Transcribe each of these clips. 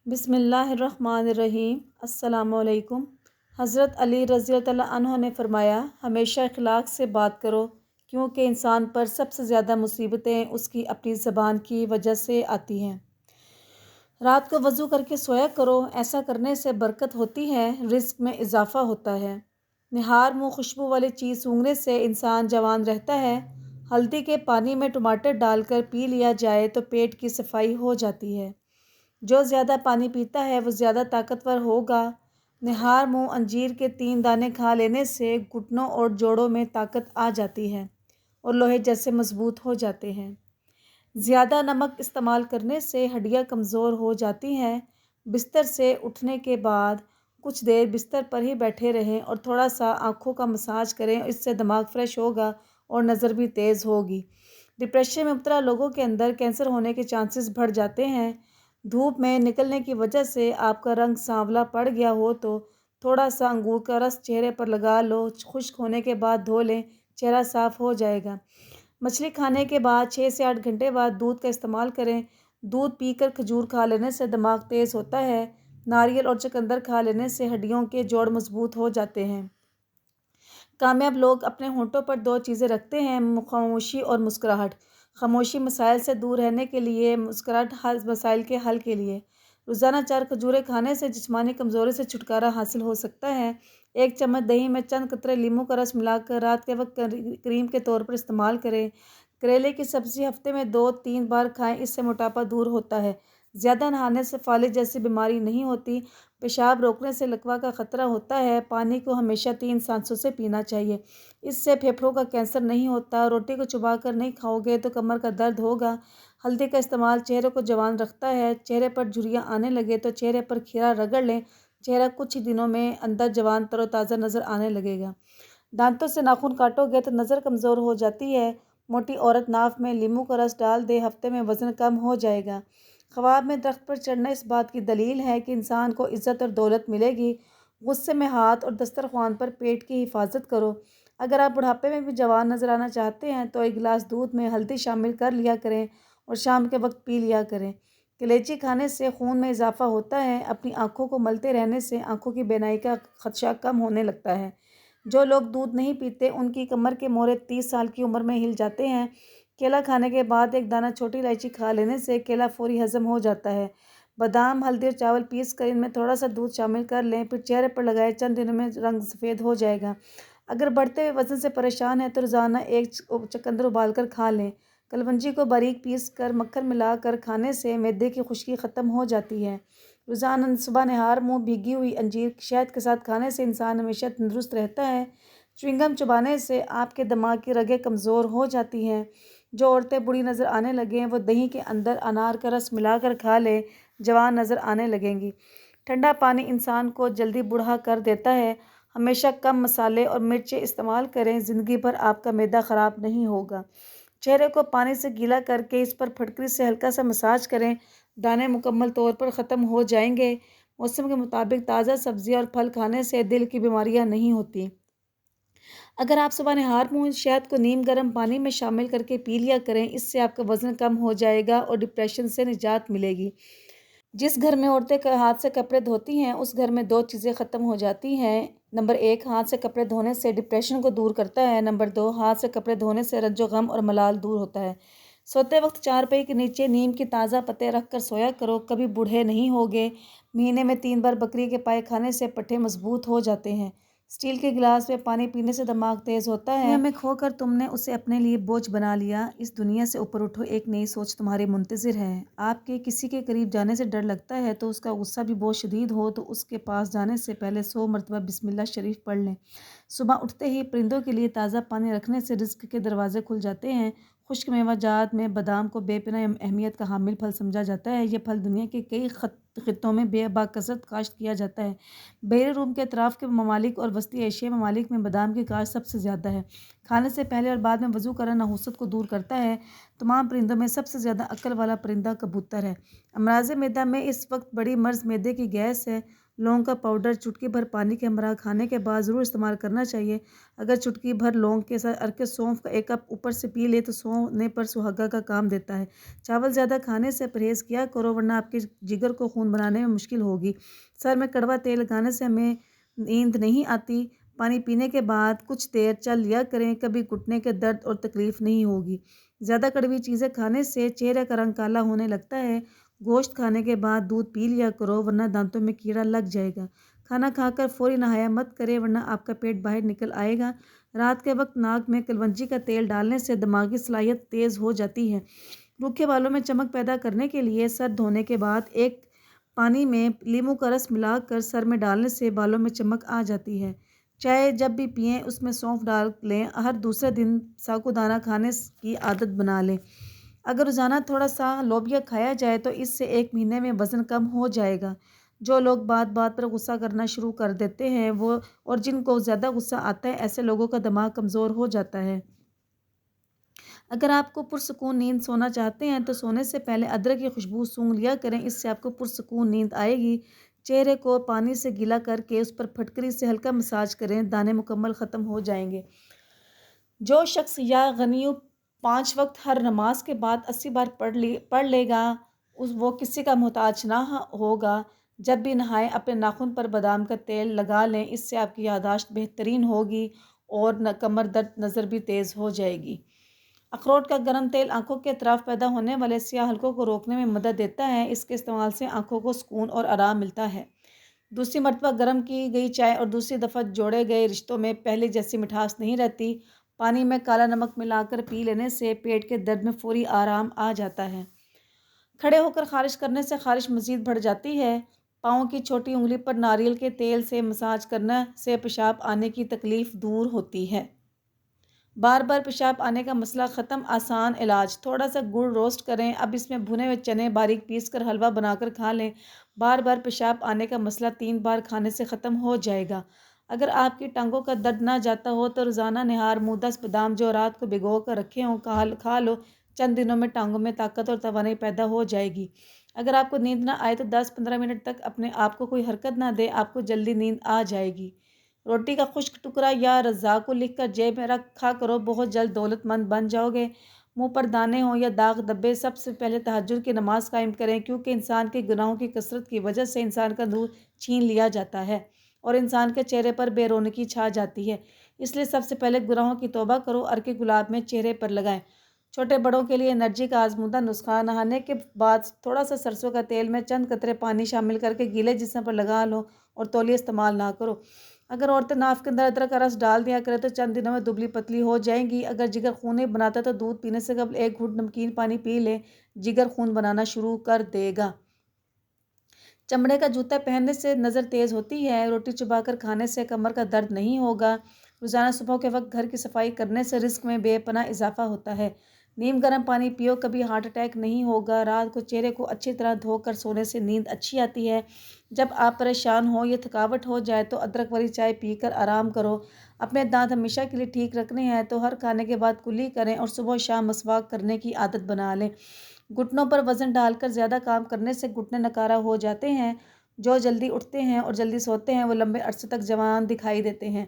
بسم اللہ الرحمن الرحیم۔ السلام علیکم۔ حضرت علی رضی اللہ عنہ نے فرمایا، ہمیشہ اخلاق سے بات کرو، کیونکہ انسان پر سب سے زیادہ مصیبتیں اس کی اپنی زبان کی وجہ سے آتی ہیں۔ رات کو وضو کر کے سویا کرو، ایسا کرنے سے برکت ہوتی ہے، رزق میں اضافہ ہوتا ہے۔ نہار منہ خوشبو والی چیز سونگھنے سے انسان جوان رہتا ہے۔ ہلدی کے پانی میں ٹماٹر ڈال کر پی لیا جائے تو پیٹ کی صفائی ہو جاتی ہے۔ جو زیادہ پانی پیتا ہے وہ زیادہ طاقتور ہوگا۔ نہار منہ انجیر کے 3 دانے کھا لینے سے گھٹنوں اور جوڑوں میں طاقت آ جاتی ہے اور لوہے جیسے مضبوط ہو جاتے ہیں۔ زیادہ نمک استعمال کرنے سے ہڈیاں کمزور ہو جاتی ہیں۔ بستر سے اٹھنے کے بعد کچھ دیر بستر پر ہی بیٹھے رہیں اور تھوڑا سا آنکھوں کا مساج کریں، اس سے دماغ فریش ہوگا اور نظر بھی تیز ہوگی۔ ڈپریشن میں مبتلا لوگوں کے اندر کینسر ہونے کے چانسز بڑھ جاتے ہیں۔ دھوپ میں نکلنے کی وجہ سے آپ کا رنگ سانولا پڑ گیا ہو تو تھوڑا سا انگور کا رس چہرے پر لگا لو، خشک ہونے کے بعد دھو لیں، چہرہ صاف ہو جائے گا۔ مچھلی کھانے کے بعد 6 سے 8 گھنٹے بعد دودھ کا استعمال کریں۔ دودھ پی کر کھجور کھا لینے سے دماغ تیز ہوتا ہے۔ ناریل اور چقندر کھا لینے سے ہڈیوں کے جوڑ مضبوط ہو جاتے ہیں۔ کامیاب لوگ اپنے ہونٹوں پر 2 چیزیں رکھتے ہیں، خاموشی اور مسکراہٹ۔ خاموشی مسائل سے دور رہنے کے لیے، مسکراہٹ مسائل کے حل کے لیے۔ روزانہ 4 کھجوریں کھانے سے جسمانی کمزوری سے چھٹکارا حاصل ہو سکتا ہے۔ 1 چمچ دہی میں چند قطرے لیموں کا رس ملا کر رات کے وقت کریم کے طور پر استعمال کریں۔ کریلے کی سبزی ہفتے میں 2-3 بار کھائیں، اس سے موٹاپا دور ہوتا ہے۔ زیادہ نہانے سے فالج جیسی بیماری نہیں ہوتی۔ پیشاب روکنے سے لکوہ کا خطرہ ہوتا ہے۔ پانی کو ہمیشہ 3 سانسوں سے پینا چاہیے، اس سے پھیپھڑوں کا کینسر نہیں ہوتا۔ روٹی کو چبا کر نہیں کھاؤ گے تو کمر کا درد ہوگا۔ ہلدی کا استعمال چہرے کو جوان رکھتا ہے۔ چہرے پر جھریاں آنے لگے تو چہرے پر کھیرا رگڑ لیں، چہرہ کچھ ہی دنوں میں اندر جوان تر و تازہ نظر آنے لگے گا۔ دانتوں سے ناخن کاٹو گے تو نظر کمزور ہو جاتی ہے۔ موٹی عورت ناف میں لیموں کا رس ڈال دے، ہفتے میں وزن کم ہو جائے گا۔ خواب میں درخت پر چڑھنا اس بات کی دلیل ہے کہ انسان کو عزت اور دولت ملے گی۔ غصے میں ہاتھ اور دسترخوان پر پیٹ کی حفاظت کرو۔ اگر آپ بڑھاپے میں بھی جوان نظر آنا چاہتے ہیں تو 1 گلاس دودھ میں ہلدی شامل کر لیا کریں اور شام کے وقت پی لیا کریں۔ کلیچی کھانے سے خون میں اضافہ ہوتا ہے۔ اپنی آنکھوں کو ملتے رہنے سے آنکھوں کی بینائی کا خدشہ کم ہونے لگتا ہے۔ جو لوگ دودھ نہیں پیتے ان کی کمر کے موڑے 30 سال کی عمر میں ہل جاتے ہیں۔ کیلا کھانے کے بعد 1 دانہ چھوٹی الائچی کھا لینے سے کیلا فوری ہضم ہو جاتا ہے۔ بادام، ہلدی اور چاول پیس کر ان میں تھوڑا سا دودھ شامل کر لیں، پھر چہرے پر لگائیں، چند دنوں میں رنگ سفید ہو جائے گا۔ اگر بڑھتے ہوئے وزن سے پریشان ہیں تو روزانہ 1 چقندر ابال کر کھا لیں۔ کلونجی کو باریک پیس کر مکھن ملا کر کھانے سے معدے کی خشکی ختم ہو جاتی ہے۔ روزانہ صبح نہار منہ بھیگی ہوئی انجیر شہد کے ساتھ کھانے سے انسان ہمیشہ تندرست رہتا ہے۔ چیونگم چبانے سے آپ کے دماغ کی رگیں کمزور ہو جاتی ہیں۔ جو عورتیں بوڑھی نظر آنے لگیں وہ دہی کے اندر انار کا رس ملا کر کھا لیں، جوان نظر آنے لگیں گی۔ ٹھنڈا پانی انسان کو جلدی بوڑھا کر دیتا ہے۔ ہمیشہ کم مسالے اور مرچیں استعمال کریں، زندگی بھر آپ کا معدہ خراب نہیں ہوگا۔ چہرے کو پانی سے گیلا کر کے اس پر پھٹکری سے ہلکا سا مساج کریں، دانے مکمل طور پر ختم ہو جائیں گے۔ موسم کے مطابق تازہ سبزیاں اور پھل کھانے سے دل کی بیماریاں نہیں ہوتی۔ اگر آپ صبح نہار منہ شہد کو نیم گرم پانی میں شامل کر کے پی لیا کریں، اس سے آپ کا وزن کم ہو جائے گا اور ڈپریشن سے نجات ملے گی۔ جس گھر میں عورتیں ہاتھ سے کپڑے دھوتی ہیں اس گھر میں 2 چیزیں ختم ہو جاتی ہیں۔ نمبر 1، ہاتھ سے کپڑے دھونے سے ڈپریشن کو دور کرتا ہے۔ نمبر 2، ہاتھ سے کپڑے دھونے سے رنج و غم اور ملال دور ہوتا ہے۔ سوتے وقت چارپائی کے نیچے نیم کے تازہ پتے رکھ کر سویا کرو، کبھی بوڑھے نہیں ہوگے۔ مہینے میں 3 بار بکری کے پائے کھانے سے پٹھے مضبوط ہو جاتے ہیں۔ اسٹیل کے گلاس میں پانی پینے سے دماغ تیز ہوتا ہے۔ میں کھو کر تم نے اسے اپنے لیے بوجھ بنا لیا۔ اس دنیا سے اوپر اٹھو، ایک نئی سوچ تمہاری منتظر ہے۔ آپ کے کسی کے قریب جانے سے ڈر لگتا ہے تو اس کا غصہ بھی بہت شدید ہو تو اس کے پاس جانے سے پہلے 100 مرتبہ بسم اللہ شریف پڑھ لیں۔ صبح اٹھتے ہی پرندوں کے لیے تازہ پانی رکھنے سے رزق کے دروازے کھل جاتے ہیں۔ خشک میوہ جات میں بادام کو بے پناہ اہمیت کا حامل پھل سمجھا جاتا ہے۔ یہ پھل دنیا کے کئی خطوں میں باکثرت کاشت کیا جاتا ہے۔ بحیرہ روم کے اطراف کے ممالک اور وسطی ایشیائی ممالک میں بادام کی کاشت سب سے زیادہ ہے۔ کھانے سے پہلے اور بعد میں وضو کرنا نحوست کو دور کرتا ہے۔ تمام پرندوں میں سب سے زیادہ عقل والا پرندہ کبوتر ہے۔ امراض معدہ میں اس وقت بڑی مرض معدے کی گیس ہے۔ لونگ کا پاؤڈر چٹکی بھر پانی کے ہمراہ کھانے کے بعد ضرور استعمال کرنا چاہیے۔ اگر چٹکی بھر لونگ کے ساتھ ارکے سونف کا 1 کپ اوپر سے پی لے تو سونے پر سہاگا کا کام دیتا ہے۔ چاول زیادہ کھانے سے پرہیز کیا کرو ورنہ آپ کے جگر کو خون بنانے میں مشکل ہوگی۔ سر میں کڑوا تیل لگانے سے ہمیں نیند نہیں آتی۔ پانی پینے کے بعد کچھ دیر چل لیا کریں، کبھی گھٹنے کے درد اور تکلیف نہیں ہوگی۔ زیادہ کڑوی چیزیں کھانے سے چہرے کا رنگ کالا ہونے لگتا ہے۔ گوشت کھانے کے بعد دودھ پی لیا کرو ورنہ دانتوں میں کیڑا لگ جائے گا۔ کھانا کھا کر فوری نہایا مت کرے ورنہ آپ کا پیٹ باہر نکل آئے گا۔ رات کے وقت ناک میں کلونجی کا تیل ڈالنے سے دماغی صلاحیت تیز ہو جاتی ہے۔ روکھے بالوں میں چمک پیدا کرنے کے لیے سر دھونے کے بعد ایک پانی میں لیموں کا رس ملا کر سر میں ڈالنے سے بالوں میں چمک آ جاتی ہے۔ چائے جب بھی پئیں اس میں سونف ڈال لیں۔ ہر دوسرے دن ساکودانہ کھانے کی عادت بنا لیں۔ اگر روزانہ تھوڑا سا لوبیا کھایا جائے تو اس سے 1 مہینے میں وزن کم ہو جائے گا۔ جو لوگ بات بات پر غصہ کرنا شروع کر دیتے ہیں اور جن کو زیادہ غصہ آتا ہے، ایسے لوگوں کا دماغ کمزور ہو جاتا ہے۔ اگر آپ کو پرسکون نیند سونا چاہتے ہیں تو سونے سے پہلے ادرک کی خوشبو سونگھ لیا کریں، اس سے آپ کو پرسکون نیند آئے گی۔ چہرے کو پانی سے گیلا کر کے اس پر پھٹکری سے ہلکا مساج کریں، دانے مکمل ختم ہو جائیں گے۔ جو شخص یا غنیو 5 وقت ہر نماز کے بعد 80 بار پڑھ لے گا وہ کسی کا محتاج نہ ہوگا۔ جب بھی نہائیں اپنے ناخن پر بادام کا تیل لگا لیں، اس سے آپ کی یادداشت بہترین ہوگی اور کمر درد نظر بھی تیز ہو جائے گی۔ اخروٹ کا گرم تیل آنکھوں کے اطراف پیدا ہونے والے سیاہ حلقوں کو روکنے میں مدد دیتا ہے۔ اس کے استعمال سے آنکھوں کو سکون اور آرام ملتا ہے۔ دوسری مرتبہ گرم کی گئی چائے اور دوسری دفعہ جوڑے گئے رشتوں میں پہلے جیسی مٹھاس نہیں رہتی۔ پانی میں کالا نمک ملا کر پی لینے سے پیٹ کے درد میں فوری آرام آ جاتا ہے۔ کھڑے ہو کر خارش کرنے سے خارش مزید بڑھ جاتی ہے۔ پاؤں کی چھوٹی انگلی پر ناریل کے تیل سے مساج کرنے سے پیشاب آنے کی تکلیف دور ہوتی ہے۔ بار بار پیشاب آنے کا مسئلہ ختم۔ آسان علاج، تھوڑا سا گڑ روسٹ کریں، اب اس میں بھنے ہوئے چنے باریک پیس کر حلوہ بنا کر کھا لیں۔ بار بار پیشاب آنے کا مسئلہ 3 بار کھانے سے ختم ہو جائے گا۔ اگر آپ کی ٹانگوں کا درد نہ جاتا ہو تو روزانہ نہار منہ 10 بادام جو رات کو بھگو کر رکھے ہوں کھا لو۔ چند دنوں میں ٹانگوں میں طاقت اور توانائی پیدا ہو جائے گی۔ اگر آپ کو نیند نہ آئے تو 10-15 منٹ تک اپنے آپ کو کوئی حرکت نہ دے، آپ کو جلدی نیند آ جائے گی۔ روٹی کا خشک ٹکڑا یا رزاق کو لکھ کر جیب میں رکھا کرو، بہت جلد دولت مند بن جاؤ گے۔ منہ پر دانے ہوں یا داغ دبے، سب سے پہلے تہجد کی نماز قائم کریں، کیونکہ انسان کے گناہوں کی کثرت کی وجہ سے انسان کا نور چھین لیا جاتا ہے اور انسان کے چہرے پر بے رونقی چھا جاتی ہے۔ اس لیے سب سے پہلے گناہوں کی توبہ کرو، عرق گلاب میں چہرے پر لگائیں۔ چھوٹے بڑوں کے لیے انرجی کا آزمودہ نسخہ، نہانے کے بعد تھوڑا سا سرسوں کا تیل میں چند قطرے پانی شامل کر کے گیلے جسم پر لگا لو اور تولیہ استعمال نہ کرو۔ اگر عورتیں ناف کے اندر ادرک کا رس ڈال دیا کریں تو چند دنوں میں دبلی پتلی ہو جائیں گی۔ اگر جگر خون نہیں بناتا تو دودھ پینے سے قبل 1 گھونٹ نمکین پانی پی لیں، جگر خون بنانا شروع کر دے گا۔ چمڑے کا جوتا پہننے سے نظر تیز ہوتی ہے۔ روٹی چبا کر کھانے سے کمر کا درد نہیں ہوگا۔ روزانہ صبح کے وقت گھر کی صفائی کرنے سے رزق میں بے پناہ اضافہ ہوتا ہے۔ نیم گرم پانی پیو، کبھی ہارٹ اٹیک نہیں ہوگا۔ رات کو چہرے کو اچھی طرح دھو کر سونے سے نیند اچھی آتی ہے۔ جب آپ پریشان ہو یا تھکاوٹ ہو جائے تو ادرک والی چائے پی کر آرام کرو۔ اپنے دانت ہمیشہ کے لیے ٹھیک رکھنے ہیں تو ہر کھانے کے بعد کلی کریں اور صبح و شام مسواک کرنے کی عادت بنا لیں۔ گھٹنوں پر وزن ڈال کر زیادہ کام کرنے سے گھٹنے نکارہ ہو جاتے ہیں۔ جو جلدی اٹھتے ہیں اور جلدی سوتے ہیں وہ لمبے عرصے تک جوان دکھائی دیتے ہیں۔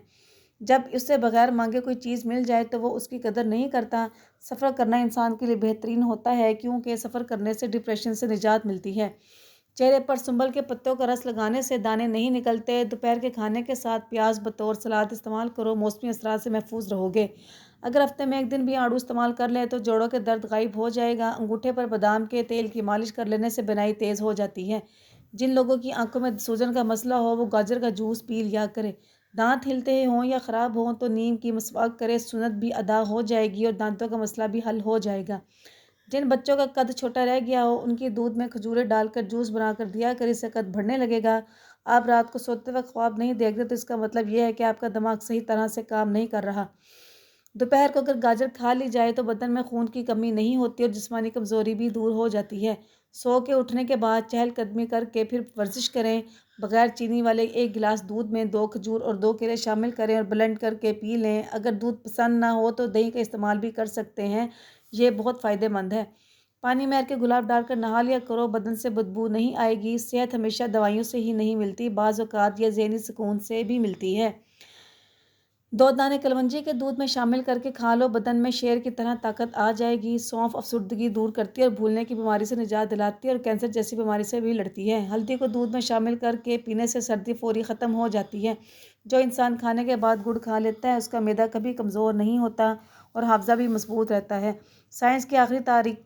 جب اسے بغیر مانگے کوئی چیز مل جائے تو وہ اس کی قدر نہیں کرتا۔ سفر کرنا انسان کے لیے بہترین ہوتا ہے کیونکہ سفر کرنے سے ڈپریشن سے نجات ملتی ہے۔ چہرے پر سنبل کے پتوں کا رس لگانے سے دانے نہیں نکلتے۔ دوپہر کے کھانے کے ساتھ پیاز بطور سلاد استعمال کرو، موسمی اثرات سے محفوظ رہو گے۔ اگر ہفتے میں 1 دن بھی آڑو استعمال کر لیں تو جوڑوں کے درد غائب ہو جائے گا۔ انگوٹھے پر بادام کے تیل کی مالش کر لینے سے بینائی تیز ہو جاتی ہے۔ جن لوگوں کی آنکھوں میں سوجن کا مسئلہ ہو وہ گاجر کا جوس پی لیا کرے۔ دانت ہلتے ہوں یا خراب ہوں تو نیم کی مسواک کرے، سنت بھی ادا ہو جائے گی اور دانتوں کا مسئلہ بھی حل ہو جائے گا۔ جن بچوں کا قد چھوٹا رہ گیا ہو ان کی دودھ میں کھجوریں ڈال کر جوس بنا کر دیا کرے، اس سے قد بڑھنے لگے گا۔ آپ رات کو سوتے وقت خواب نہیں دیکھتے تو اس کا مطلب یہ ہے کہ آپ کا دماغ صحیح طرح سے کام نہیں کر رہا۔ دوپہر کو اگر گاجر کھا لی جائے تو بدن میں خون کی کمی نہیں ہوتی اور جسمانی کمزوری بھی دور ہو جاتی ہے۔ سو کے اٹھنے کے بعد چہل قدمی کر کے پھر ورزش کریں۔ بغیر چینی والے 1 گلاس دودھ میں 2 کھجور اور 2 کیلے شامل کریں اور بلینڈ کر کے پی لیں۔ اگر دودھ پسند نہ ہو تو دہی کا استعمال بھی کر سکتے ہیں، یہ بہت فائدہ مند ہے۔ پانی میں ہر کے گلاب ڈال کر نہا لیا کرو، بدن سے بدبو نہیں آئے گی۔ صحت ہمیشہ دوائیوں سے ہی نہیں ملتی، بعض اوقات یہ ذہنی سکون سے بھی ملتی ہے۔ 2 دانے کلونجی کے دودھ میں شامل کر کے کھا لو، بدن میں شیر کی طرح طاقت آ جائے گی۔ سونف افسردگی دور کرتی ہے اور بھولنے کی بیماری سے نجات دلاتی ہے اور کینسر جیسی بیماری سے بھی لڑتی ہے۔ ہلدی کو دودھ میں شامل کر کے پینے سے سردی فوری ختم ہو جاتی ہے۔ جو انسان کھانے کے بعد گڑ کھا لیتا ہے اس کا معدہ کبھی کمزور نہیں ہوتا اور حافظہ بھی مضبوط رہتا ہے۔ سائنس کی آخری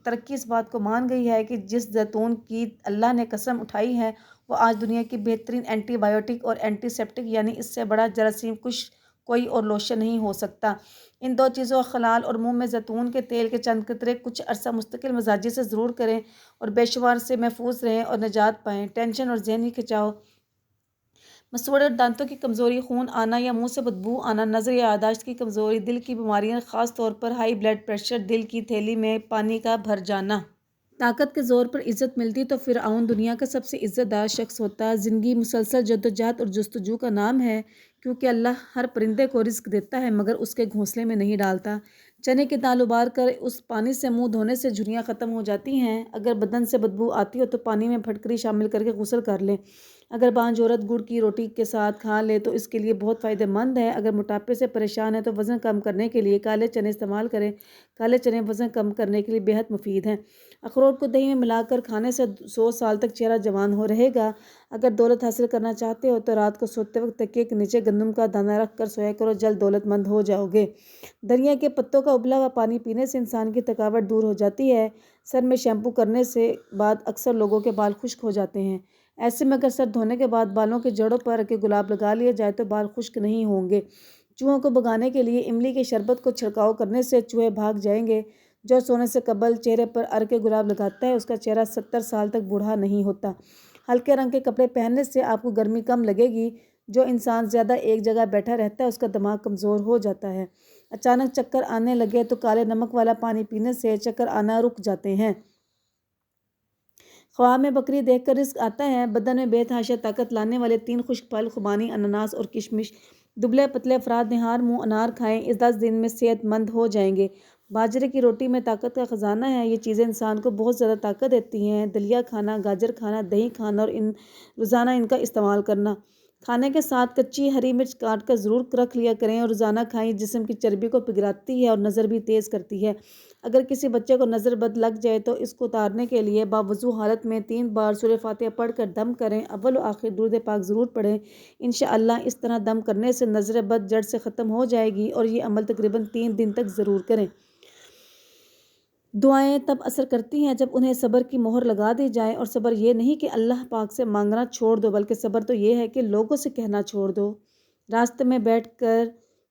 ترقی اس بات کو مان گئی ہے کہ جس زیتون کی اللہ نے قسم اٹھائی ہے وہ آج دنیا کی بہترین اینٹی بائیوٹک اور اینٹی سیپٹک، یعنی اس سے بڑا جراثیم کش کوئی اور لوشن نہیں ہو سکتا۔ ان 2 چیزوں خلال اور منہ میں زیتون کے تیل کے چند قطرے کچھ عرصہ مستقل مزاجی سے ضرور کریں اور بے شمار سے محفوظ رہیں اور نجات پائیں۔ ٹینشن اور ذہنی کھنچاؤ، مسوڑے اور دانتوں کی کمزوری، خون آنا یا منہ سے بدبو آنا، نظر یا یادداشت کی کمزوری، دل کی بیماریاں خاص طور پر ہائی بلڈ پریشر، دل کی تھیلی میں پانی کا بھر جانا۔ طاقت کے زور پر عزت ملتی تو فرعون دنیا کا سب سے عزت دار شخص ہوتا۔ زندگی مسلسل جدوجہد اور جستجو کا نام ہے، کیونکہ اللہ ہر پرندے کو رزق دیتا ہے مگر اس کے گھونسلے میں نہیں ڈالتا۔ چنے کی دال ابال کر اس پانی سے منہ دھونے سے جھریاں ختم ہو جاتی ہیں۔ اگر بدن سے بدبو آتی ہو تو پانی میں پھٹکری شامل کر کے غسل کر لیں۔ اگر بانجھ عورت گڑ کی روٹی کے ساتھ کھا لے تو اس کے لیے بہت فائدہ مند ہے۔ اگر موٹاپے سے پریشان ہے تو وزن کم کرنے کے لیے کالے چنے استعمال کریں۔ کالے چنے وزن کم کرنے کے لیے بہت مفید ہیں۔ اخروٹ کو دہی میں ملا کر کھانے سے 100 سال تک چہرہ جوان ہو رہے گا۔ اگر دولت حاصل کرنا چاہتے ہو تو رات کو سوتے وقت تکیے کے نیچے گندم کا دانہ رکھ کر سویا کرو، جلد دولت مند ہو جاؤ گے۔ دھنیا کے پتوں کا ابلا ہوا پانی پینے سے انسان کی تھکاوٹ دور ہو جاتی ہے۔ سر میں شیمپو کرنے سے بعد اکثر لوگوں کے بال خشک ہو جاتے ہیں، ایسے میں اگر سر دھونے کے بعد بالوں کے جڑوں پر رکھ کے گلاب لگا لیا جائے تو بال خشک نہیں ہوں گے۔ چوہوں کو بھگانے کے لیے املی کے شربت کو چھڑکاؤ کرنے سے چوہے بھاگ جائیں گے۔ جو سونے سے قبل چہرے پر ار کے گلاب لگاتا ہے اس کا چہرہ 70 سال تک بوڑھا نہیں ہوتا۔ ہلکے رنگ کے کپڑے پہننے سے آپ کو گرمی کم لگے گی۔ جو انسان زیادہ ایک جگہ بیٹھا رہتا ہے اس کا دماغ کمزور ہو جاتا ہے۔ اچانک چکر آنے لگے تو کالے نمک والا پانی پینے سے چکر آنا رک جاتے ہیں۔ خواب میں بکری دیکھ کر رزق آتا ہے۔ بدن میں بے تحاشا طاقت لانے والے 3 خشک پھل خوبانی، انناس اور کشمش۔ دبلے پتلے افراد نہار منہ انار کھائیں، اس 10 دن میں صحت مند ہو جائیں گے۔ باجرے کی روٹی میں طاقت کا خزانہ ہے، یہ چیزیں انسان کو بہت زیادہ طاقت دیتی ہیں۔ دلیا کھانا، گاجر کھانا، دہی کھانا اور روزانہ ان کا استعمال کرنا۔ کھانے کے ساتھ کچی ہری مرچ کاٹ کر ضرور رکھ لیا کریں اور روزانہ کھائیں، جسم کی چربی کو پگھلاتی ہے اور نظر بھی تیز کرتی ہے۔ اگر کسی بچے کو نظر بد لگ جائے تو اس کو اتارنے کے لیے باوضو حالت میں 3 بار سورہ فاتحہ پڑھ کر دم کریں، اول و آخر درود پاک ضرور پڑھیں۔ انشاءاللہ اس طرح دم کرنے سے نظر بد جڑ سے ختم ہو جائے گی اور یہ عمل تقریباً 3 دن تک ضرور کریں۔ دعائیں تب اثر کرتی ہیں جب انہیں صبر کی مہر لگا دی جائے، اور صبر یہ نہیں کہ اللہ پاک سے مانگنا چھوڑ دو، بلکہ صبر تو یہ ہے کہ لوگوں سے کہنا چھوڑ دو۔ راستے میں بیٹھ کر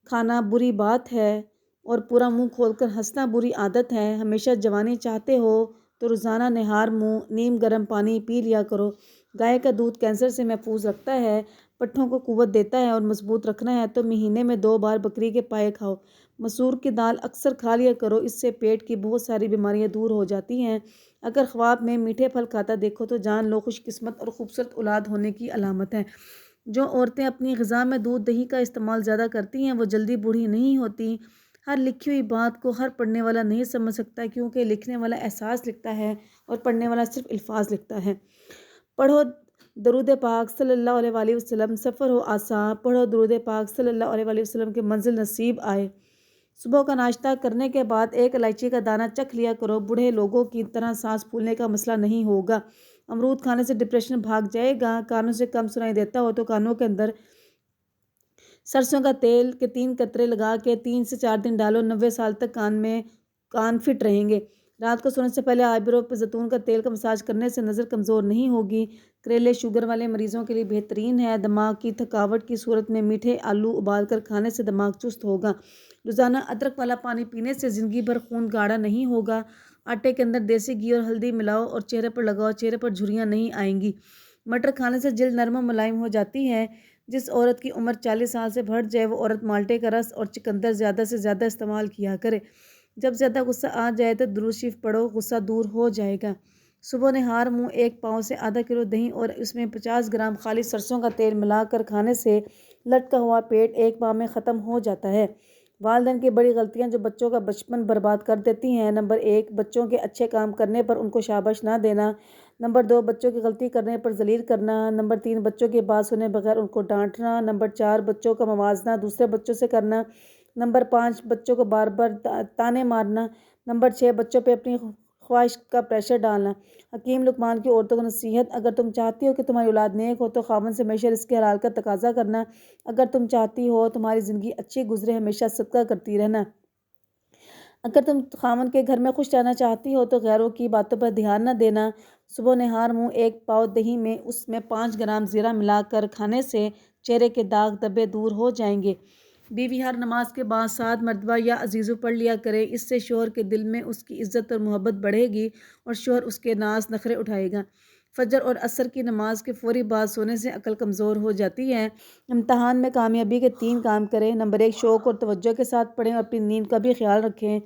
کھانا بری بات ہے اور پورا منہ کھول کر ہنسنا بری عادت ہے۔ ہمیشہ جوانی چاہتے ہو تو روزانہ نہار منہ نیم گرم پانی پی لیا کرو۔ گائے کا دودھ کینسر سے محفوظ رکھتا ہے، پٹھوں کو قوت دیتا ہے اور مضبوط رکھنا ہے تو مہینے میں 2 بار بکری کے پائے کھاؤ۔ مسور کی دال اکثر کھا لیا کرو، اس سے پیٹ کی بہت ساری بیماریاں دور ہو جاتی ہیں۔ اگر خواب میں میٹھے پھل کھاتا دیکھو تو جان لو خوش قسمت اور خوبصورت اولاد ہونے کی علامت ہے۔ جو عورتیں اپنی غذا میں دودھ دہی کا استعمال زیادہ کرتی ہیں وہ جلدی بوڑھی نہیں ہوتی۔ ہر لکھی ہوئی بات کو ہر پڑھنے والا نہیں سمجھ سکتا، کیونکہ لکھنے والا احساس لکھتا ہے اور پڑھنے والا صرف الفاظ لکھتا ہے۔ پڑھو درود پاک صلی اللہ علیہ وآلہ وسلم، سفر ہو آسان، پڑھو درود پاک صلی اللہ علیہ وآلہ وسلم کی منزل نصیب آئے۔ صبح کا ناشتہ کرنے کے بعد 1 الائچی کا دانہ چکھ لیا کرو، بوڑھے لوگوں کی طرح سانس پھولنے کا مسئلہ نہیں ہوگا۔ امرود کھانے سے ڈپریشن بھاگ جائے گا۔ کانوں سے کم سنائی دیتا ہو تو کانوں کے اندر سرسوں کا تیل کے 3 قطرے لگا کے 3 سے 4 دن ڈالو، 90 سال تک کان فٹ رہیں گے۔ رات کو سونے سے پہلے آئیبرو پہ زیتون کا تیل کا مساج کرنے سے نظر کمزور نہیں ہوگی۔ کریلے شوگر والے مریضوں کے لیے بہترین ہے۔ دماغ کی تھکاوٹ کی صورت میں میٹھے آلو ابال کر کھانے سے دماغ چست ہوگا۔ روزانہ ادرک والا پانی پینے سے زندگی بھر خون گاڑھا نہیں ہوگا۔ آٹے کے اندر دیسی گھی اور ہلدی ملاؤ اور چہرے پر لگاؤ، چہرے پر جھریاں نہیں آئیں گی۔ مٹر کھانے سے جلد نرم و ملائم ہو جاتی ہے۔ جس عورت کی عمر 40 سال سے بڑھ جائے وہ عورت مالٹے کا رس اور چقندر زیادہ سے زیادہ استعمال کیا کرے۔ جب زیادہ غصہ آ جائے تو درود شریف پڑھو، غصہ دور ہو جائے گا۔ صبح نہار منہ 1 پاؤ سے ½ کلو دہی اور اس میں 50 گرام خالص سرسوں کا تیل ملا کر کھانے سے لٹکا ہوا پیٹ 1 ماہ میں ختم ہو جاتا ہے۔ والدین کی بڑی غلطیاں جو بچوں کا بچپن برباد کر دیتی ہیں: نمبر 1، بچوں کے اچھے کام کرنے پر ان کو شاباش نہ دینا۔ نمبر 2، بچوں کی غلطی کرنے پر ذلیل کرنا۔ نمبر 3، بچوں کی بات سنے بغیر ان کو ڈانٹنا۔ نمبر 4، بچوں کا موازنہ دوسرے بچوں سے کرنا۔ نمبر 5، بچوں کو بار بار تانے مارنا۔ نمبر 6، بچوں پہ اپنی خواہش کا پریشر ڈالنا۔ حکیم لقمان کی عورتوں کو نصیحت: اگر تم چاہتی ہو کہ تمہاری اولاد نیک ہو تو خاوند سے ہمیشہ رزق حلال کا تقاضا کرنا۔ اگر تم چاہتی ہو تمہاری زندگی اچھی گزرے، ہمیشہ صدقہ کرتی رہنا۔ اگر تم خاوند کے گھر میں خوش رہنا چاہتی ہو تو غیروں کی باتوں پر دھیان نہ دینا۔ صبح نہار منہ 1 پاؤ دہی میں اس میں 5 گرام زیرہ ملا کر کھانے سے چہرے کے داغ دھبے دور ہو جائیں گے۔ بیوی ہر نماز کے بعد 7 مرتبہ یا عزیزو پڑھ لیا کرے، اس سے شوہر کے دل میں اس کی عزت اور محبت بڑھے گی اور شوہر اس کے ناز نخرے اٹھائے گا۔ فجر اور عصر کی نماز کے فوری بعد سونے سے عقل کمزور ہو جاتی ہے۔ امتحان میں کامیابی کے 3 کام کریں۔ نمبر 1، شوق اور توجہ کے ساتھ پڑھیں اور اپنی نیند کا بھی خیال رکھیں۔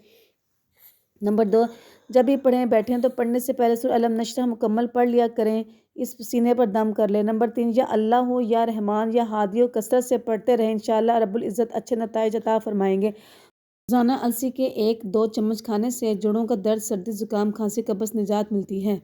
نمبر 2، جب بھی پڑھیں بیٹھیں تو پڑھنے سے پہلے سورہ الم نشرح مکمل پڑھ لیا کریں، اس سینے پر دم کر لیں۔ نمبر 3، یا اللہ ہو یا رحمان یا ہادی ہو کثرت سے پڑھتے رہیں، انشاءاللہ رب العزت اچھے نتائج عطا فرمائیں گے۔ روزانہ السی کے 1-2 چمچ کھانے سے جوڑوں کا درد، سردی، زکام، کھانسی، قبض نجات ملتی ہے۔